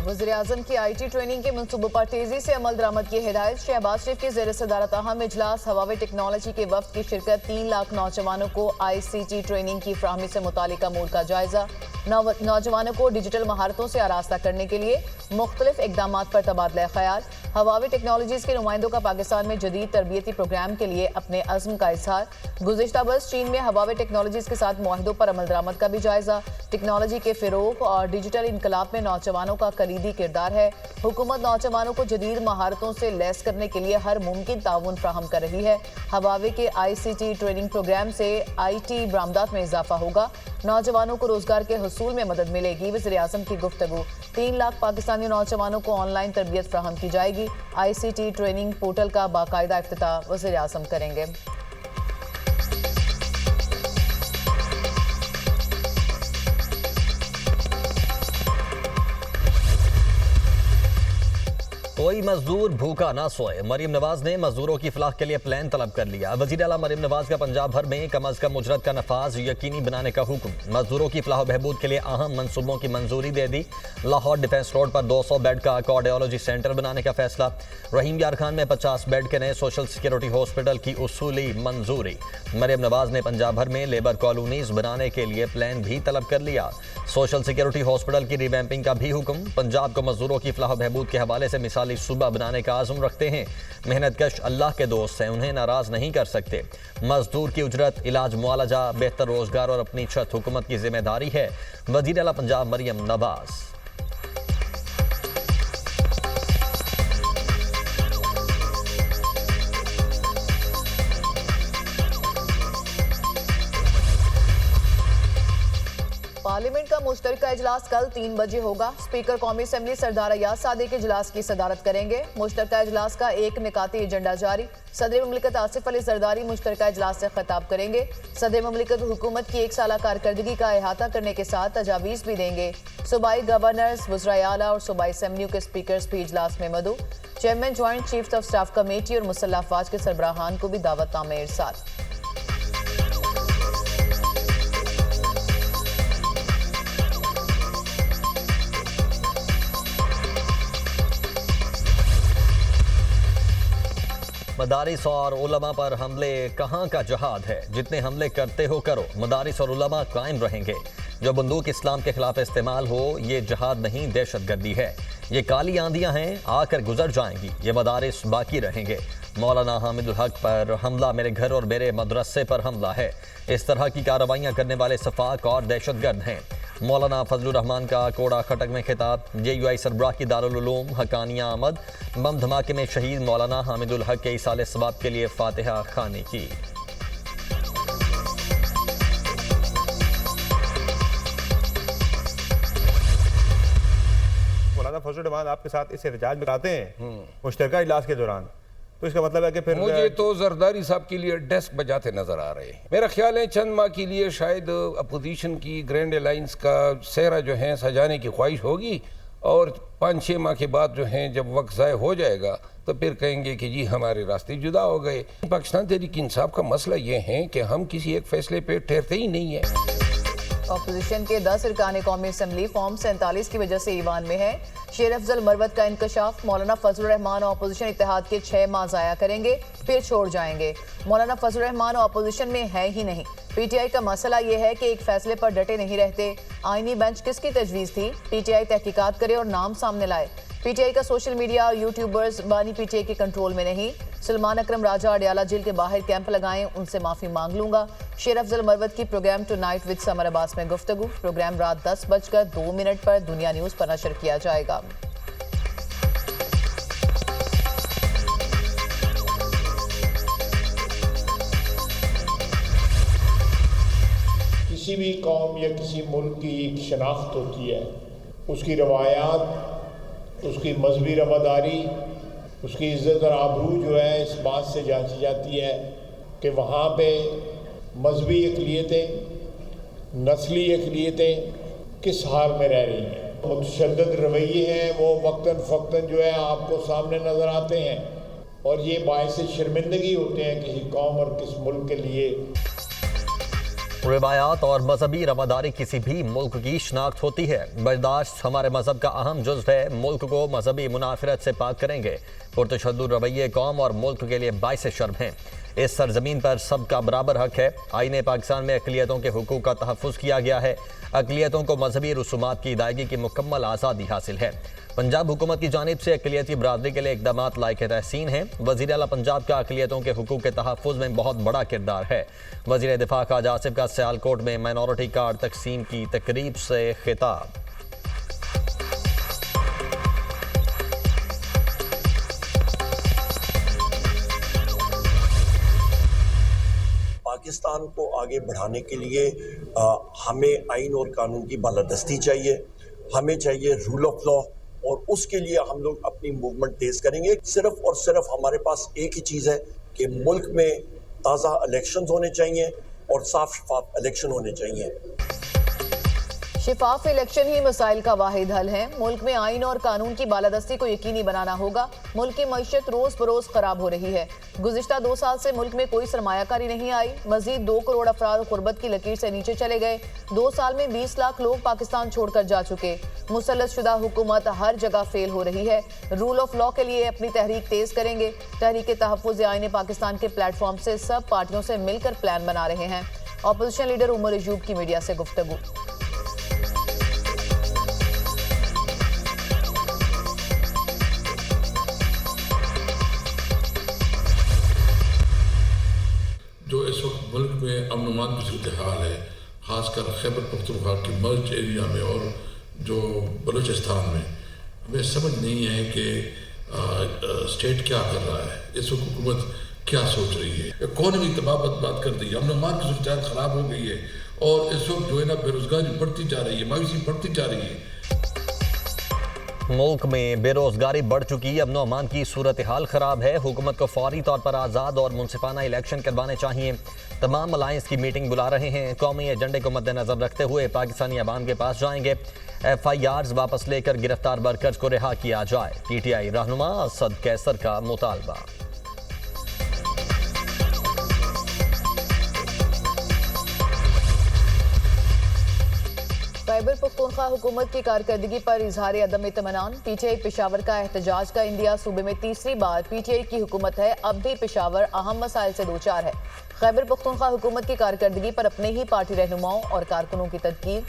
वज़ीर-ए-आज़म की IT training के मंसूबों पर तेजी से अमल दरामद की हिदायत। शहबाज शरीफ के ज़ेर सदारत अहम इजलास। हवावे टेक्नोलॉजी के वफ्द की शिरकत। 3 लाख नौजवानों को ICT ट्रेनिंग की फ्राहमी से मुतालिक अमूर का जायजा। नौजवानों को डिजिटल महारतों से आरास्ता करने के लिए मुख्तलिफ इकदाम पर तबादला ख्याल। हवावे टेक्नोलॉजीज के नुमाइंदों का पाकिस्तान में जदीद तरबियती प्रोग्राम के लिए अपने अज़्म का इजहार। गुज़िश्ता बरस चीन में हवावे टेक्नोलॉजीज के साथ मुआहदों पर अमल दरामद का भी जायजा। टेक्नोलॉजी के फ़रोग़ और डिजिटल इनकलाब में नौजवानों का कलीदी किरदार है। हुकूमत नौजवानों को जदीद महारतों से लैस करने के लिए हर मुमकिन ताउन फ्राहम कर रही है। हवावे के ICT ट्रेनिंग प्रोग्राम से IT बरामदात में इजाफा होगा। नौजवानों को रोजगार के हसूल में मदद मिलेगी। वज़ीर-ए-आज़म की गुफ्तगू। 3 लाख पाकिस्तानी नौजवानों को ऑनलाइन तरबियत फ्राहम की जाएगी। ICT ट्रेनिंग पोर्टल का बाकायदा इफ्तिताह वज़ीर-ए-आज़म करेंगे। कोई मजदूर भूखा ना सोए। मरीम नवाज ने मजदूरों की फलाह के लिए प्लान तलब कर लिया। वज़ीर आला मरीम नवाज का पंजाब भर में कम अज कम उजरत का नफाज यकीनी बनाने का हुक्म। मजदूरों की फलाह बहबूद के लिए अहम मंसूबों की मंजूरी दे दी। लाहौर डिफेंस रोड पर 200 बेड का कार्डियोलॉजी सेंटर बनाने का फैसला। रहीम यार खान में 50 बेड के नए सोशल सिक्योरिटी हॉस्पिटल की उसूली मंजूरी। मरीम नवाज ने पंजाब भर में लेबर कॉलोनीज बनाने के लिए प्लान भी तलब कर लिया। सोशल सिक्योरिटी हॉस्पिटल की रिवैम्पिंग का भी हुक्म। पंजाब को मजदूरों की फलाह बहबूद के हवाले से मिसाली सूबा बनाने का आज़म रखते हैं। मेहनतकश अल्लाह के दोस्त हैं, उन्हें नाराज नहीं कर सकते। मजदूर की उजरत, इलाज, मुआलजा, बेहतर रोजगार और अपनी छत हुकूमत की जिम्मेदारी है। वज़ीर आला पंजाब मरियम नवाज। पार्लियामेंट का मुश्तरका इजलास कल 3 बजे होगा। स्पीकर कौमी असम्बली सरदार अयाज सादिक इजलास की सदारत करेंगे। मुश्तरका इजलास का एक निकाती एजेंडा जारी। सदर ममलिकत आसिफ अली जरदारी मुश्तरका इजलास से खिताब करेंगे। सदर ममलिकत हुकूमत की 1 साला कारकर्दगी का अहाता करने के साथ तजावीज़ भी देंगे। सूबाई गवर्नर्स, वज़राए आला और सूबाई असम्बलियों के स्पीकर्स भी इजलास में मदऊ। Chairman joint chiefs of staff committee और मुसल्लह अफवाज के सरबराहान को भी दावतनामे इरसाल। मदारिस और उलमा पर हमले कहाँ का जहाद है। जितने हमले करते हो करो, मदारिस और उलमा कायम रहेंगे। जो बंदूक इस्लाम के खिलाफ इस्तेमाल हो, ये जहाद नहीं दहशत गर्दी है। ये काली आंधियां हैं, आकर गुजर जाएंगी। ये मदारिस बाकी रहेंगे। मौलाना हामिदुल हक पर हमला मेरे घर और मेरे मदरसे पर हमला है। इस तरह की कार्रवाइयाँ करने वाले सफाक और दहशतगर्द हैं। मौलाना फजलुर रहमान का कोड़ा खटक में खिताब। JUI सरबराह की दारुल उलूम हकानिया आमद। बम धमाके में शहीद मौलाना हामिदुल हक के इसाले सवाब के लिए फातिहा खानी की। मौलाना फजलुर रहमान आपके साथ इस एहतजाज में आते हैं मुश्तरका इजलास के दौरान, तो इसका मतलब है कि फिर मुझे तो जरदारी साहब के लिए डेस्क बजाते नजर आ रहे हैं। मेरा ख्याल है चंद माह के लिए शायद अपोजिशन की ग्रैंड अलायंस का सेहरा जो है सजाने की ख्वाहिश होगी, और 5-6 माह के बाद जो है जब वक्त ज़ाय हो जाएगा तो फिर कहेंगे कि जी हमारे रास्ते जुदा हो गए। पाकिस्तान तहरीक इंसाफ का मसला ये है कि हम किसी एक फैसले पे ठहरते ही नहीं है। अपोजिशन के 10 अरकान कौमी असम्बली फॉर्म 47 की वजह से ईवान में है। शेर अफजल मरवत का इंकशाफ। मौलाना फजलुर रहमान और अपोजिशन इत्तेहाद के 6 माह ज़ाया करेंगे, फिर छोड़ जाएंगे। मौलाना फजलुर रहमान और अपोजिशन में है ही नहीं। PTI का मसला यह है कि एक फैसले पर डटे नहीं रहते। आईनी बेंच किसकी तजवीज़ थी? PTI तहकीकात करे और नाम सामने लाए। PTI का सोशल मीडिया और यूट्यूबर्स बानी PTI के कंट्रोल में नहीं। सलमान अकरम राजा अडियाला जेल के बाहर कैंप लगाएं, उनसे माफ़ी मांग लूंगा। शेर अफजल मरवत की programme tonight with Samar Abbas में गुफ्तगू। प्रोग्राम रात 10:02 पर दुनिया न्यूज़ पर नशर किया जाएगा। किसी भी कौम या किसी मुल्क की एक शनाख्त होती है, उसकी रवायात, उसकी मजहबी रवादारी, उसकी इज़्ज़त और आबरू जो है इस बात से जांची जाती है कि वहाँ पे मजहबी अक़लियतें, नस्ली अक़लियतें किस हाल में रह रही हैं। मुतशद्दिद रवैये हैं वो वक्तन फ़क्तन जो है आपको सामने नज़र आते हैं, और ये बायस शर्मिंदगी होते हैं किसी कौम और किस मुल्क के लिए। रिवायात और मजहबी रवादारी किसी भी मुल्क की शनाख्त होती है। बर्दाश्त हमारे मजहब का अहम जुज़्व है। मुल्क को मजहबी मुनाफरत से पाक करेंगे। पुरतशद्दुद रवैये कौम और मुल्क के लिए बाइस शर्म है। इस सरजमीन पर सबका बराबर हक है। आईने पाकिस्तान में अक़लियतों के हुकूक का तहफ़्फ़ुज़ किया गया है। अक़लियतों को मजहबी रसूमात की अदायगी की मुकम्मल आज़ादी हासिल है। पंजाब हुकूमत की जानिब से अक़लियती बरादरी के लिए इक़दामात लायक तहसीन हैं। वज़ीर आला पंजाब का अक़लियतों के हुकूक के तहफ़्फ़ुज़ में बहुत बड़ा किरदार है। वज़ीर दिफ़ा ख़ाजा आसिफ का सियालकोट में माइनॉरिटी कार्ड तक़सीम की तकरीब से खिताब। पाकिस्तान को आगे बढ़ाने के लिए हमें आइन और कानून की बालादस्ती चाहिए, हमें चाहिए रूल ऑफ लॉ, और उसके लिए हम लोग अपनी मूवमेंट तेज करेंगे। सिर्फ और सिर्फ हमारे पास एक ही चीज़ है कि मुल्क में ताज़ा इलेक्शंस होने चाहिए और साफ शफाफ इलेक्शन होने चाहिए। शिफाफ इलेक्शन ही मसाइल का वाहिद हल है। मुल्क में आइन और कानून की बालादस्ती को यकीनी बनाना होगा। मुल्क की मईशत रोज बरोज खराब हो रही है। गुज़िश्ता 2 साल से मुल्क में कोई सरमायाकारी नहीं आई। मजीद 2 करोड़ अफराद गुर्बत की लकीर से नीचे चले गए। 2 साल में 20 लाख लोग पाकिस्तान छोड़कर जा चुके। मुसल्लत शुदा हुकूमत हर जगह फेल हो रही है। रूल ऑफ लॉ के लिए अपनी तहरीक तेज करेंगे। तहरीक तहफ़्फ़ुज़ आईन पाकिस्तान के प्लेटफॉर्म से सब पार्टियों से मिलकर प्लान बना रहे हैं। अपोजिशन लीडर उमर अयूब की मीडिया से गुफ्तगू। जो इस वक्त मुल्क में अमन अमान की सूरत हाल है, ख़ासकर खैबर पख्तूनख्वा के मर्ज एरिया में और जो बलूचिस्तान में, हमें समझ नहीं है कि स्टेट क्या कर रहा है, इस वक्त हुकूमत क्या सोच रही है। इकॉनमी तबाह बात कर दी है, अमन अमान की सूरत हाल ख़राब हो गई है और इस वक्त जो है ना बेरोज़गारी बढ़ती जा रही है, मायूसी बढ़ती जा रही है। मुल्क में बेरोजगारी बढ़ चुकी, अमन व अमान की सूरत हाल खराब है। हुकूमत को फौरी तौर पर आज़ाद और मुनसिफाना इलेक्शन करवाने चाहिए। तमाम अलायंस की मीटिंग बुला रहे हैं। कौमी एजेंडे को मद्देनजर रखते हुए पाकिस्तानी अवाम के पास जाएंगे। FIRs वापस लेकर गिरफ्तार वर्कर्स को रिहा किया जाए। PTI रहनुमा असद कैसर का मुतालबा। खैबर पख्तूनख्वा हुकूमत की कारकर्दगी पर इजहार अदम इत्मीनान। PTI पेशावर का एहतजाज का इंडिया। सूबे में तीसरी बार PTI की हुकूमत है, अब भी पेशावर अहम मसाइल से दो चार है। खैबर पख्तूनख्वा हुकूमत की कारकर्दगी पर अपने ही पार्टी रहनुमाओं और कारकुनों की तनकीद।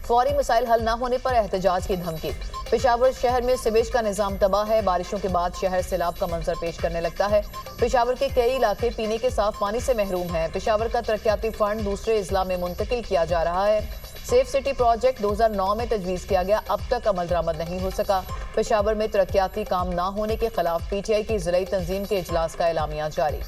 फौरी मसाइल हल न होने पर एहतजाज की धमकी। पेशावर शहर में सिवेज का निज़ाम तबाह है। बारिशों के बाद शहर सैलाब का मंजर पेश करने लगता है। पेशावर के कई इलाके पीने के साफ पानी से महरूम हैं। पेशावर का तरक्याती फंड दूसरे अजला में मुंतकिल किया जा रहा है। सेफ सिटी प्रोजेक्ट 2009 में तजवीज़ किया गया, अब तक अमल दरामद नहीं हो सका। पेशावर में तरक्याती काम न होने के खिलाफ PTI की ज़िलाई तंजीम के इजलास का एलामिया जारी।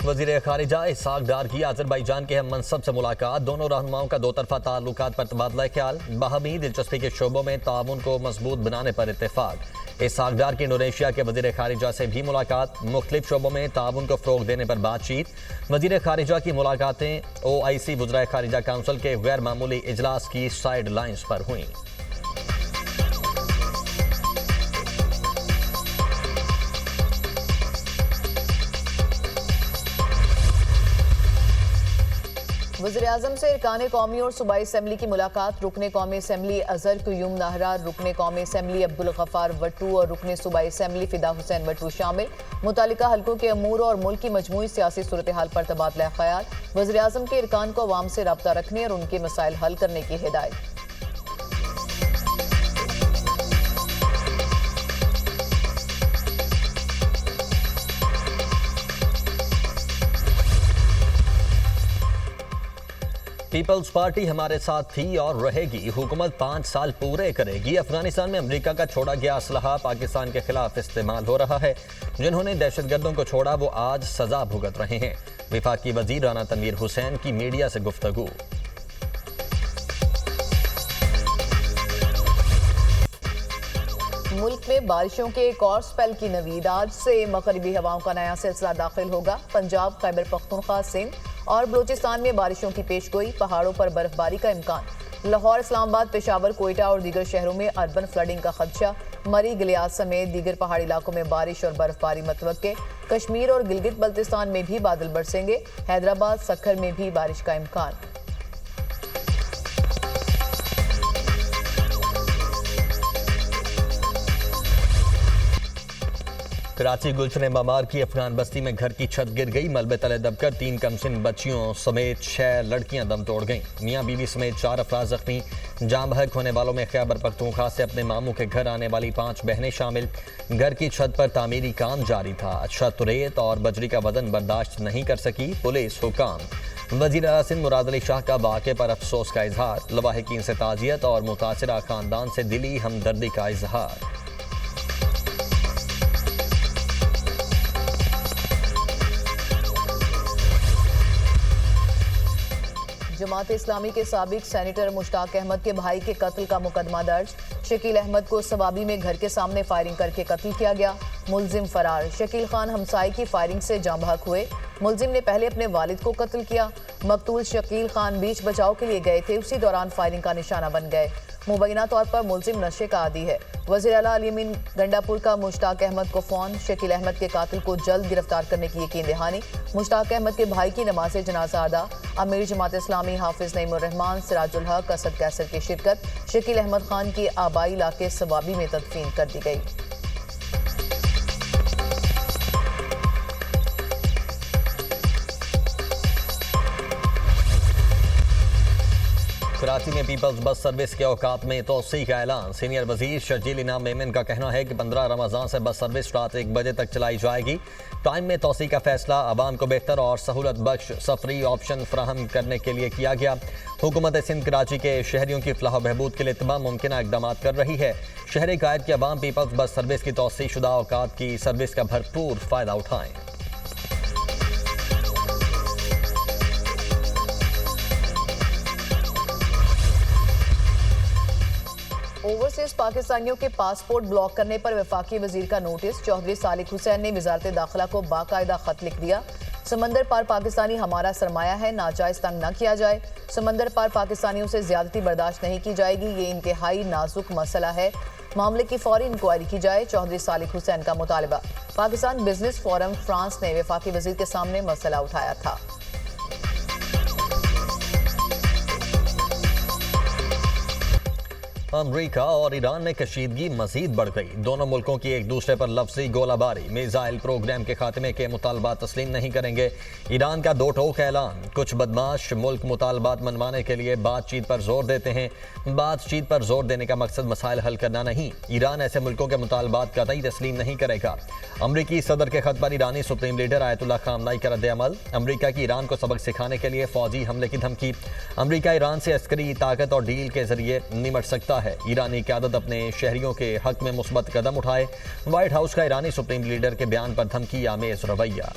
वज़ीर ख़ारिजा इसहाक़ डार की अज़रबैजान के हम मनसब से मुलाकात। दोनों रहनुमाओं का 2 तरफ़ा ताल्लुकात पर तबादला ख्याल। बाहमी दिलचस्पी के शोबों में ताउन को मजबूत बनाने पर इत्तेफाक। इसहाक़ डार की इंडोनेशिया के वज़ीर ख़ारिजा से भी मुलाकात। मुख्तलिफ शोबों में ताउन को फ़रोग़ देने पर बातचीत। वज़ीर ख़ारिजा की मुलाकातें OIC वज़राए ख़ारिजा काउंसिल के गैर मामूली इजलास की साइड लाइन्स पर हुई। वज़ीर-ए-आज़म से इरकान कौमी और सूबाई असम्बली की मुलाकात। रुकने कौमी असम्बली अजहर क्यूम नाहरा, रुकने कौमी असम्बली अब्दुल गफ्फार वट्टू और रुकने सूबाई असम्बली फिदा हुसैन वट्टू शामिल। मुतालिका हल्कों के अमूर और मुल्क की मजमूई सियासी सूरत हाल पर तबादला ख्याल। वज़ीर-ए-आज़म के इरकान को अवाम से रब्ता रखने और उनके मसाइल हल करने की हिदायत। पीपल्स पार्टी हमारे साथ थी और रहेगी। हुकूमत 5 साल पूरे करेगी। अफगानिस्तान में अमेरिका का छोड़ा गया असलहा पाकिस्तान के खिलाफ इस्तेमाल हो रहा है। जिन्होंने दहशतगर्दों को छोड़ा वो आज सजा भुगत रहे हैं। विफाकी वजीर राना तनवीर हुसैन की मीडिया से गुफ्तगू। मुल्क में बारिशों के एक और स्पेल की नवीद। आज से मगरिबी हवाओं का नया सिलसिला दाखिल होगा। पंजाब, खैबर पख्तूनख्वा, सिंध और बलूचिस्तान में बारिशों की पेशगोई। पहाड़ों पर बर्फबारी का इम्कान। लाहौर, इस्लामाबाद, पेशावर, कोयटा और दीगर शहरों में अर्बन फ्लडिंग का खदशा। मरी गिलियाद समेत दीगर पहाड़ी इलाकों में बारिश और बर्फबारी मतवक्के। कश्मीर और गिलगित बल्तिस्तान में भी बादल बरसेंगे। हैदराबाद सक्खर में भी बारिश का इम्कान। कराची गुलशन मामार की अफगान बस्ती में घर की छत गिर गई। मलबे तले दबकर 3 कमसिन बच्चियों समेत 6 लड़कियां दम तोड़ गईं। मियां बीवी समेत 4 अफराद जख्मी। जाम बहक होने वालों में खैबर पख्तूनख्वा से अपने मामू के घर आने वाली 5 बहनें शामिल। घर की छत पर तामीरी काम जारी था। छत रेत और बजरी का वजन बर्दाश्त नहीं कर सकी। पुलिस हुकाम। वजीर आला सिंध मुराद अली शाह का वाक़े पर अफसोस का इजहार। लवाहिकीन से ताज़ियत और मुतासिरा खानदान से दिली हमदर्दी का इजहार। जमात इस्लामी के साबिक सेनेटर मुश्ताक अहमद के भाई के कत्ल का मुकदमा दर्ज। शकील अहमद को सवाबी में घर के सामने फायरिंग करके कत्ल किया गया। मुलजिम फरार। शकील खान हमसाई की फायरिंग से जाँ बहक हुए। मुलजिम ने पहले अपने वालिद को कत्ल किया। मकतूल शकील खान बीच बचाव के लिए गए थे, उसी दौरान फायरिंग का निशाना बन गए। मुबैना तौर पर मुलजिम नशे का आदी है। वज़ीर आला अली अमीन गंडापुर का मुश्ताक अहमद को फ़ोन। शकील अहमद के कातिल को जल्द गिरफ्तार करने की यकीन दहानी। मुश्ताक अहमद के भाई की नमाज जनाजा अदा। अमीर जमात इस्लामी हाफिज नईमुर रहमान, सिराजुल हक, असद कैसर की शिरकत। शकील अहमद खान की आबाई इलाके सवाबी में तदफीन कर दी गई। कराची में पीपल्स बस सर्विस के औकात में तोसी का ऐलान। सीनियर वजीर शर्जील इनाम मेमन का कहना है कि 15 रमज़ान से बस सर्विस रात 1 बजे तक चलाई जाएगी। टाइम में तोसी का फैसला आवाम को बेहतर और सहूलत बख्श सफरी ऑप्शन फराहम करने के लिए किया गया। हुकूमत सिंध कराची के शहरियों की फलाह बहबूद के लिए तमाम मुमकिन इकदाम कर रही है। शहरी कायद की आवाम पीपल्स बस सर्विस की तोसी शुदा औकात की सर्विस का भरपूर फ़ायदा उठाएँ। ओवरसीज पाकिस्तानियों के पासपोर्ट ब्लॉक करने पर वफाकी वजीर का नोटिस। चौधरी सालिक हुसैन ने वजारत दाखिला को बाकायदा खत लिख दिया। समंदर पार पाकिस्तानी हमारा सरमाया है, नाजायज तंग न किया जाए। समंदर पार पाकिस्तानियों से ज्यादती बर्दाश्त नहीं की जाएगी, ये इंतहाई नाजुक मसला है। मामले की फौरी इंक्वायरी की जाए। चौधरी सालिक हुसैन का मुतालबा। पाकिस्तान बिजनेस फोरम फ्रांस ने वफाकी वजीर के सामने मसला उठाया था। अमरीका और ईरान में कशीदगी मजीद बढ़ गई। दोनों मुल्कों की एक दूसरे पर लफ्जी गोलाबारी। मिसाइल प्रोग्राम के खात्मे के मुतालबात तस्लीम नहीं करेंगे। ईरान का 2 टोक ऐलान। कुछ बदमाश मुल्क मुतालबात मनवाने के लिए बातचीत पर जोर देते हैं। बातचीत पर जोर देने का मकसद मसाइल हल करना नहीं। ईरान ऐसे मुल्कों के मुतालबात कतई तस्लीम नहीं करेगा। अमरीकी सदर के खत पर ईरानी सुप्रीम लीडर आयतुल्लाह खामनाई का रद्द-ए-अमल। अमरीका की ईरान को सबक सिखाने के लिए फौजी हमले की धमकी। अमरीका ईरान से अस्करी ताकत और डील के जरिए निमट सकता है। ईरानी क़यादत अपने शहरियों के हक में मुस्बत कदम उठाए। व्हाइट हाउस का ईरानी सुप्रीम लीडर के बयान पर धमकी आमेज रवैया।